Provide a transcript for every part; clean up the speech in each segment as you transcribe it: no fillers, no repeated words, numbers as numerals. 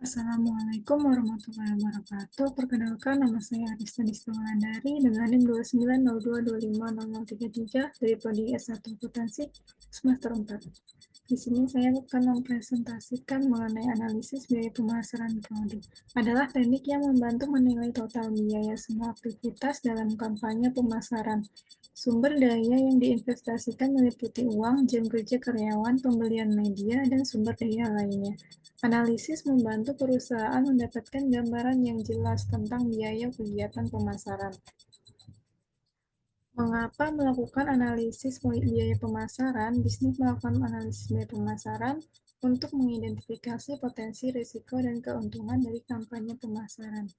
Assalamualaikum warahmatullahi wabarakatuh. Perkenalkan, nama saya Arista Distawalandari dengan NIM 2902250033 dari Prodi S1 Akuntansi semester 4. Di sini saya akan mempresentasikan mengenai analisis biaya pemasaran produk. Adalah teknik yang membantu menilai total biaya semua aktivitas dalam kampanye pemasaran. Sumber daya yang diinvestasikan meliputi uang, jam kerja karyawan, pembelian media, dan sumber daya lainnya. Analisis membantu perusahaan mendapatkan gambaran yang jelas tentang biaya kegiatan pemasaran. Mengapa melakukan analisis biaya pemasaran? Bisnis melakukan analisis biaya pemasaran untuk mengidentifikasi potensi risiko dan keuntungan dari kampanye pemasaran.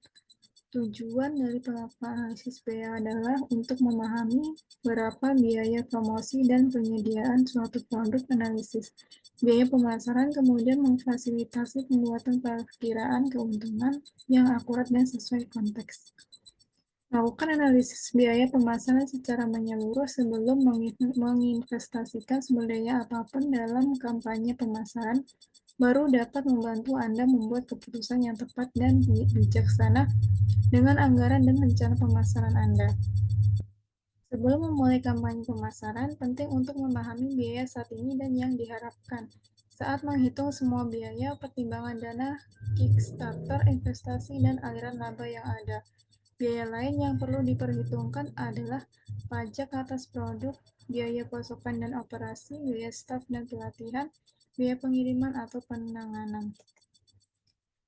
Tujuan dari pelaporan analisis biaya adalah untuk memahami berapa biaya promosi dan penyediaan suatu produk. Analisis biaya pemasaran kemudian memfasilitasi pembuatan perkiraan keuntungan yang akurat dan sesuai konteks. Lakukan analisis biaya pemasaran secara menyeluruh sebelum menginvestasikan sumber daya apapun dalam kampanye pemasaran, baru dapat membantu Anda membuat keputusan yang tepat dan bijaksana dengan anggaran dan rencana pemasaran Anda. Sebelum memulai kampanye pemasaran, penting untuk memahami biaya saat ini dan yang diharapkan. Saat menghitung semua biaya, pertimbangan dana, Kickstarter, investasi, dan aliran laba yang ada. Biaya lain yang perlu diperhitungkan adalah pajak atas produk, biaya pasokan dan operasi, biaya staf dan pelatihan, biaya pengiriman atau penanganan.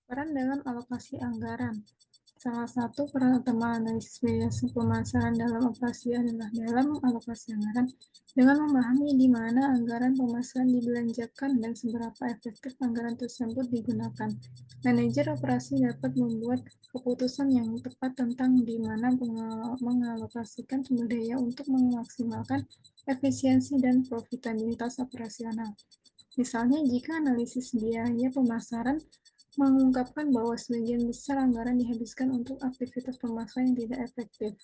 Peran dalam alokasi anggaran. Salah satu peran utama analisis biaya pemasaran dalam operasi adalah dalam alokasi anggaran. Dengan memahami di mana anggaran pemasaran dibelanjakan dan seberapa efektif anggaran tersebut digunakan, manajer operasi dapat membuat keputusan yang tepat tentang di mana mengalokasikan sumber daya untuk memaksimalkan efisiensi dan profitabilitas operasional. Misalnya, jika analisis biaya pemasaran mengungkapkan bahwa sebagian besar anggaran dihabiskan untuk aktivitas pemasaran yang tidak efektif,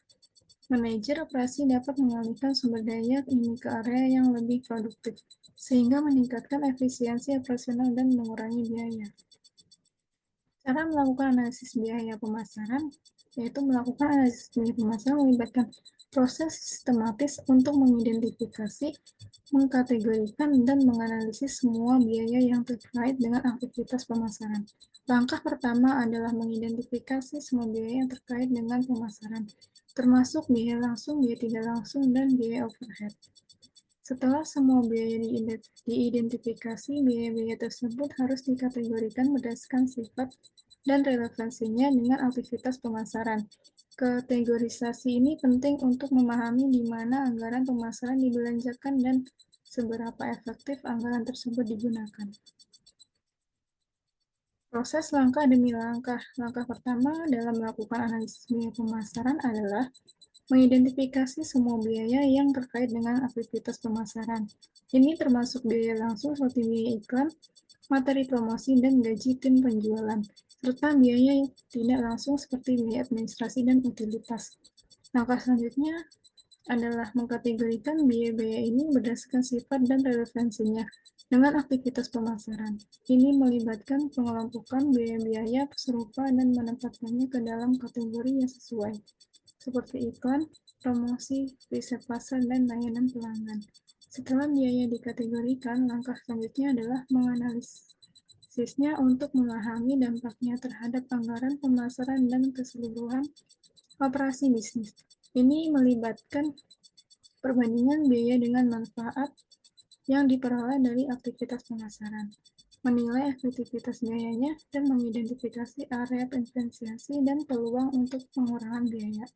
manajer operasi dapat mengalihkan sumber daya ini ke area yang lebih produktif, sehingga meningkatkan efisiensi operasional dan mengurangi biaya. Cara melakukan analisis biaya pemasaran, yaitu melakukan analisis biaya pemasaran melibatkan proses sistematis untuk mengidentifikasi, mengkategorikan, dan menganalisis semua biaya yang terkait dengan aktivitas pemasaran. Langkah pertama adalah mengidentifikasi semua biaya yang terkait dengan pemasaran, termasuk biaya langsung, biaya tidak langsung, dan biaya overhead. Setelah semua biaya diidentifikasi, biaya-biaya tersebut harus dikategorikan berdasarkan sifat dan relevansinya dengan aktivitas pemasaran. Kategorisasi ini penting untuk memahami di mana anggaran pemasaran dibelanjakan dan seberapa efektif anggaran tersebut digunakan. Proses langkah demi langkah. Langkah pertama dalam melakukan analisis biaya pemasaran adalah mengidentifikasi semua biaya yang terkait dengan aktivitas pemasaran. Ini termasuk biaya langsung seperti biaya iklan, materi promosi, dan gaji tim penjualan, serta biaya tidak langsung seperti biaya administrasi dan utilitas. Langkah selanjutnya adalah mengkategorikan biaya-biaya ini berdasarkan sifat dan relevansinya dengan aktivitas pemasaran. Ini melibatkan pengelompokan biaya-biaya serupa dan menempatkannya ke dalam kategori yang sesuai, seperti iklan, promosi, riset pasar, dan layanan pelanggan. Setelah biaya dikategorikan, langkah selanjutnya adalah menganalisisnya untuk memahami dampaknya terhadap anggaran pemasaran dan keseluruhan operasi bisnis. Ini melibatkan perbandingan biaya dengan manfaat yang diperoleh dari aktivitas pemasaran, menilai efektivitas biayanya, dan mengidentifikasi area investasi dan peluang untuk pengurangan biaya.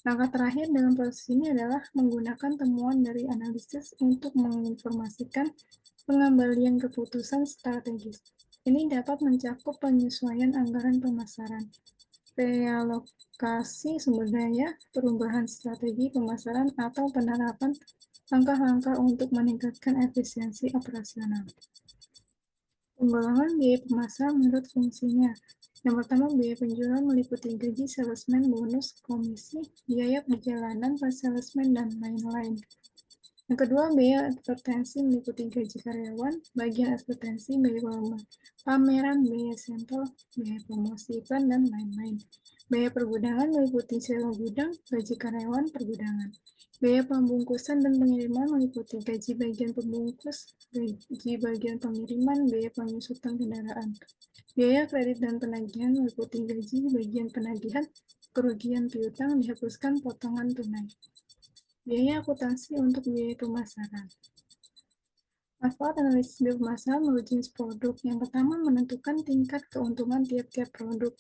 Langkah terakhir dalam proses ini adalah menggunakan temuan dari analisis untuk menginformasikan pengembalian keputusan strategis. Ini dapat mencakup penyesuaian anggaran pemasaran, realokasi sumber daya, perubahan strategi pemasaran, atau penerapan langkah-langkah untuk meningkatkan efisiensi operasional. Penggolongan biaya pemasaran menurut fungsinya. Yang pertama, biaya penjualan meliputi gaji salesman, bonus, komisi, biaya perjalanan pas salesman, dan lain-lain. Yang kedua, biaya advertensi meliputi gaji karyawan, bagian advertensi, biaya pameran, biaya sampel, biaya promosi iklan, dan lain-lain. Biaya pergudangan meliputi sewa gudang, gaji karyawan pergudangan. Biaya pembungkusan dan pengiriman meliputi gaji bagian pembungkus, gaji bagian pengiriman, biaya penyusutan kendaraan. Biaya kredit dan penagihan meliputi gaji bagian penagihan, kerugian piutang dihapuskan potongan tunai. Biaya akuntansi untuk biaya pemasaran. Manfaat analisis biaya pemasaran menurut jenis produk. Yang pertama, menentukan tingkat keuntungan tiap-tiap produk.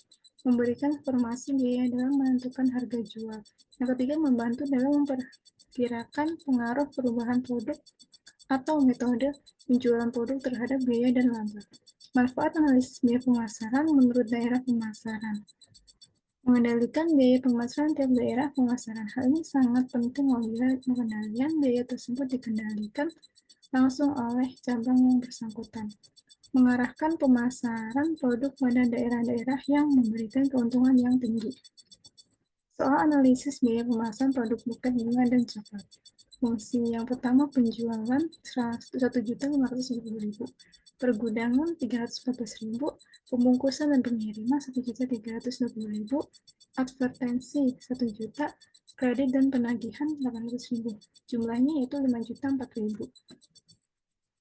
Memberikan informasi biaya dalam menentukan harga jual. Yang ketiga, membantu dalam memperkirakan pengaruh perubahan produk atau metode penjualan produk terhadap biaya dan laba. Manfaat analisis biaya pemasaran menurut daerah pemasaran. Mengendalikan biaya pemasaran tiap daerah pemasaran. Hal ini sangat penting apabila pengendalian biaya tersebut dikendalikan langsung oleh cabang yang bersangkutan. Mengarahkan pemasaran produk pada daerah-daerah yang memberikan keuntungan yang tinggi. Soal analisis biaya pemasaran produk buket bunga dan coklat. Fungsi yang pertama, penjualan 1.550.000, pergudangan 314.000, pembungkusan dan pengiriman 1.320.000, advertensi 1 juta, kredit dan penagihan 800.000. Jumlahnya yaitu 5.004.000.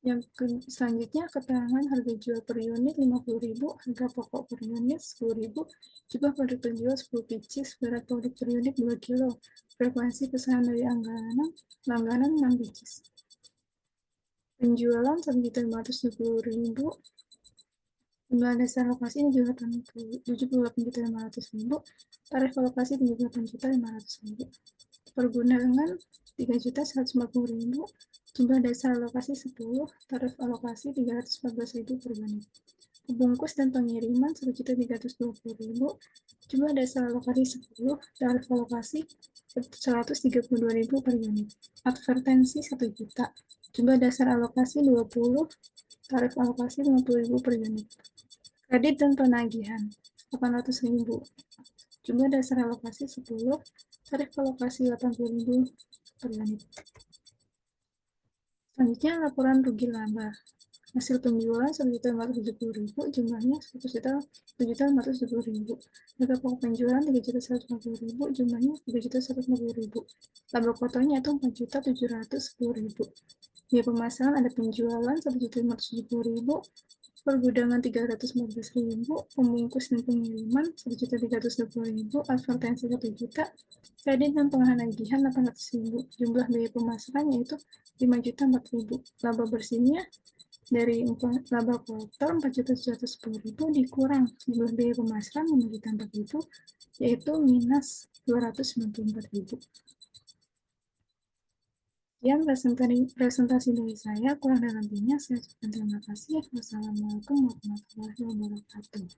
Yang selanjutnya, keterangan harga jual per unit 50.000, harga pokok per unit 10.000, jumlah produk penjual 10 pieces, berat produk per unit 2 kilo, frekuensi pesanan dari langganan 6 pieces. Penjualan 1.520.000, jumlah dasar alokasi 78.500.000, tarif alokasi 78.500.000. Pergudangan 3.140.000, jumlah dasar alokasi 10, tarif alokasi 314.000 per unit. Pembungkus dan pengiriman 1.320.000, jumlah dasar alokasi 10, tarif alokasi 132.000 per unit. Advertensi 1 juta, jumlah dasar alokasi 20, tarif alokasi 50.000 per unit. Kredit dan penagihan 800.000, jumlah dasar alokasi 10, tarif alokasi 80.000 per unit. Selanjutnya, laporan rugi laba. Hasil penjualan 1.470.000, jumlahnya 1.470.000. Harga pokok penjualan 3.150.000, jumlahnya 3.150.000. Laba kotornya itu 4.710.000. Biaya pemasaran ada penjualan 1.570.000, pergudangan 314.000, pembungkus dan pengiriman 1.320.000, advertensi 1 juta, kredit dan penagihan 800.000. Jumlah biaya pemasaran yaitu 5.004.000. Laba bersihnya dari laba kotor 4.710.000 dikurang jumlah biaya pemasaran 5.004.000, yaitu minus 294.000. Sekian presentasi dari saya, kurang dan lebihnya saya ucapkan terima kasih. Wassalamualaikum warahmatullahi wabarakatuh.